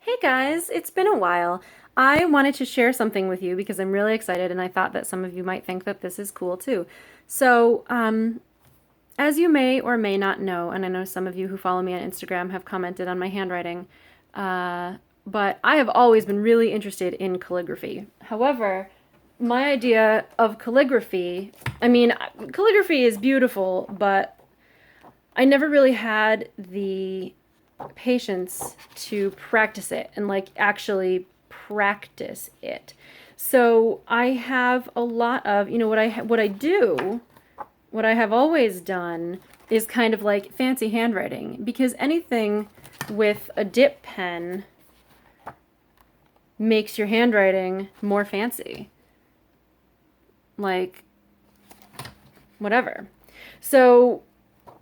Hey guys, it's been a while. I wanted to share something with you because I'm really excited and I thought that some of you might think that this is cool too. So, as you may or may not know, and I know some of you who follow me on Instagram have commented on my handwriting, uh, but I have always been really interested in calligraphy. However, my idea of calligraphy, calligraphy is beautiful, but I never really had the patience to practice it and like actually practice it. So I have a lot of, what I have always done is kind of like fancy handwriting because anything with a dip pen makes your handwriting more fancy. Like whatever. So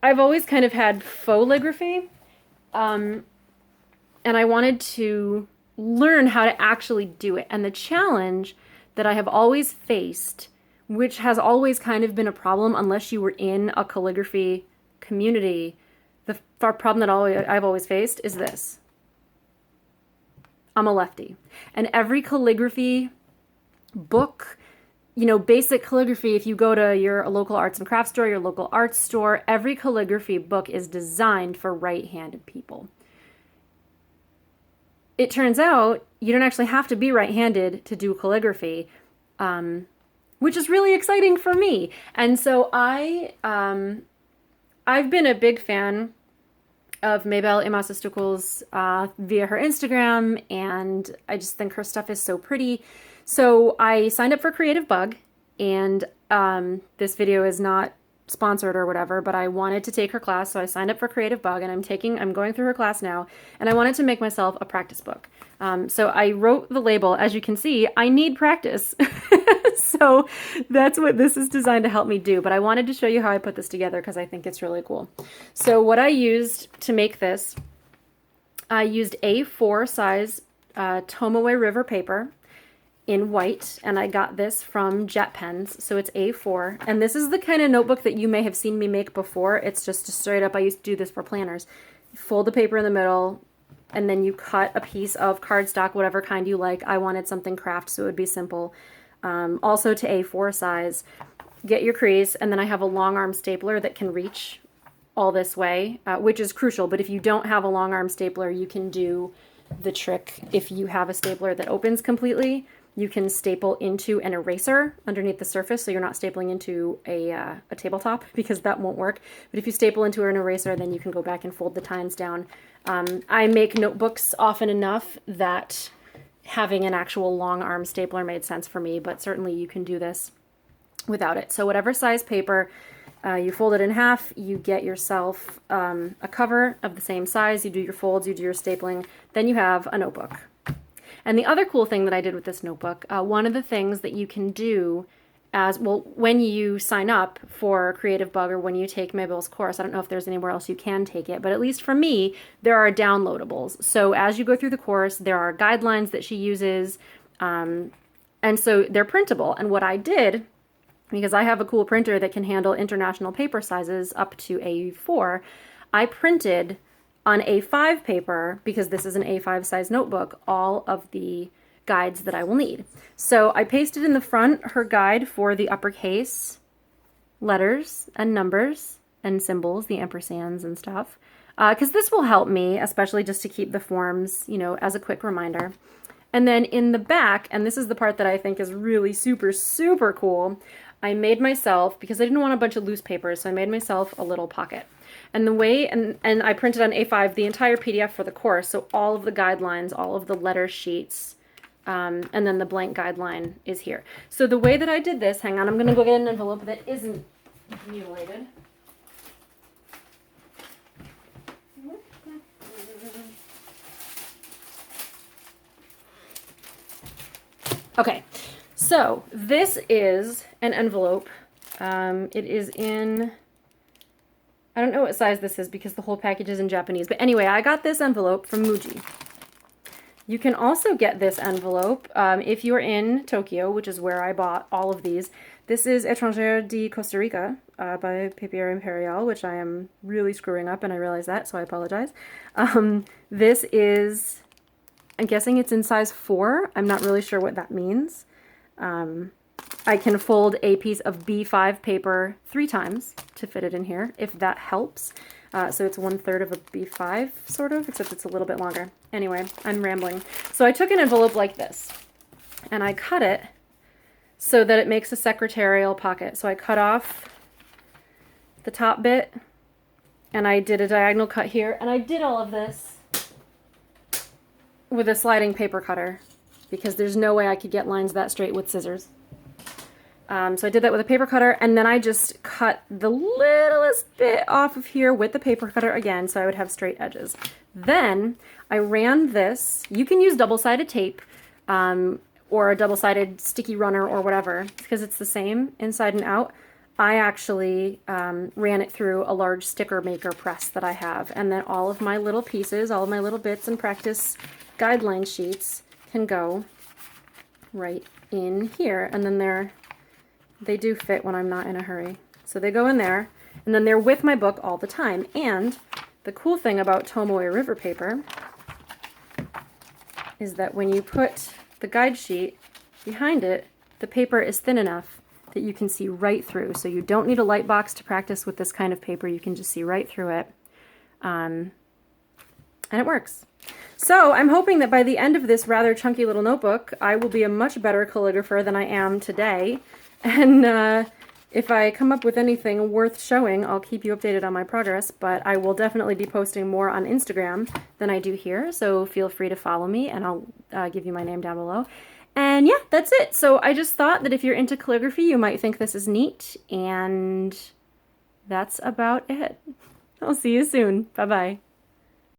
I've always kind of had faux calligraphy. And I wanted to learn how to actually do it. And the challenge that I have always faced, which has always kind of been a problem unless you were in a calligraphy community, the problem that I've always faced is this. I'm a lefty. And every calligraphy book, basic calligraphy, if you go to your local arts and crafts store, your local art store, every calligraphy book is designed for right-handed people. It turns out you don't actually have to be right-handed to do calligraphy, which is really exciting for me. And so I've been a big fan of Mabel Imasastukel's via her Instagram, and I just think her stuff is so pretty. So I signed up for Creative Bug, and this video is not sponsored or whatever, but I wanted to take her class, so I signed up for Creative Bug, and I'm going through her class now, and I wanted to make myself a practice book. So I wrote the label. As you can see, I need practice. So that's what this is designed to help me do, but I wanted to show you how I put this together because I think it's really cool. So what I used to make this, I used A4 size Tomaway River paper in white, and I got this from Jet Pens, so it's A4, and this is the kind of notebook that you may have seen me make before. It's just straight up, I used to do this for planners. Fold the paper in the middle, and then you cut a piece of cardstock, whatever kind you like. I wanted something craft, so it would be simple. Also to A4 size. Get your crease, and then I have a long arm stapler that can reach all this way, which is crucial, but if you don't have a long arm stapler, you can do the trick. If you have a stapler that opens completely, you can staple into an eraser underneath the surface, so you're not stapling into a tabletop, because that won't work. But if you staple into an eraser, then you can go back and fold the tines down. I make notebooks often enough that having an actual long arm stapler made sense for me, but certainly you can do this without it. So whatever size paper, you fold it in half, you get yourself a cover of the same size, you do your folds, you do your stapling, then you have a notebook. And the other cool thing that I did with this notebook, one of the things that you can do as well when you sign up for Creative Bug or when you take Mabel's course, I don't know if there's anywhere else you can take it, but at least for me, there are downloadables. So as you go through the course, there are guidelines that she uses, and so they're printable. And what I did, because I have a cool printer that can handle international paper sizes up to A4, I printed on A5 paper, because this is an A5 size notebook, all of the guides that I will need. So I pasted in the front her guide for the uppercase letters and numbers and symbols, the ampersands and stuff, because this will help me, especially just to keep the forms, as a quick reminder. And then in the back, and this is the part that I think is really super, super cool, I made myself, because I didn't want a bunch of loose papers, so I made myself a little pocket. And the way, and I printed on A5 the entire PDF for the course, so all of the guidelines, all of the letter sheets, and then the blank guideline is here. So the way that I did this, hang on, I'm going to go get an envelope that isn't mutilated. Okay, so this is an envelope. It is in, I don't know what size this is because the whole package is in Japanese. But anyway, I got this envelope from Muji. You can also get this envelope if you're in Tokyo, which is where I bought all of these. This is Étrangère de Costa Rica by Papier Imperial, which I am really screwing up, and I realize that, so I apologize. This is I'm guessing it's in size 4. I'm not really sure what that means. I can fold a piece of B5 paper 3 times to fit it in here, if that helps. So it's 1/3 of a B5, sort of, except it's a little bit longer. Anyway, I'm rambling. So I took an envelope like this, and I cut it so that it makes a secretarial pocket. So I cut off the top bit, and I did a diagonal cut here, and I did all of this with a sliding paper cutter, because there's no way I could get lines that straight with scissors. So I did that with a paper cutter, and then I just cut the littlest bit off of here with the paper cutter again, so I would have straight edges. Then I ran this. You can use double-sided tape or a double-sided sticky runner or whatever, because it's the same inside and out. I actually ran it through a large sticker maker press that I have, and then all of my little pieces, all of my little bits and practice guideline sheets can go right in here, and then they do fit when I'm not in a hurry. So they go in there, and then they're with my book all the time. And the cool thing about Tomoe River paper is that when you put the guide sheet behind it, the paper is thin enough that you can see right through. So you don't need a light box to practice with this kind of paper. You can just see right through it. And it works. So I'm hoping that by the end of this rather chunky little notebook, I will be a much better calligrapher than I am today. And if I come up with anything worth showing, I'll keep you updated on my progress, but I will definitely be posting more on Instagram than I do here, so feel free to follow me, and I'll give you my name down below. And yeah, that's it. So I just thought that if you're into calligraphy, you might think this is neat, and that's about it. I'll see you soon. Bye-bye.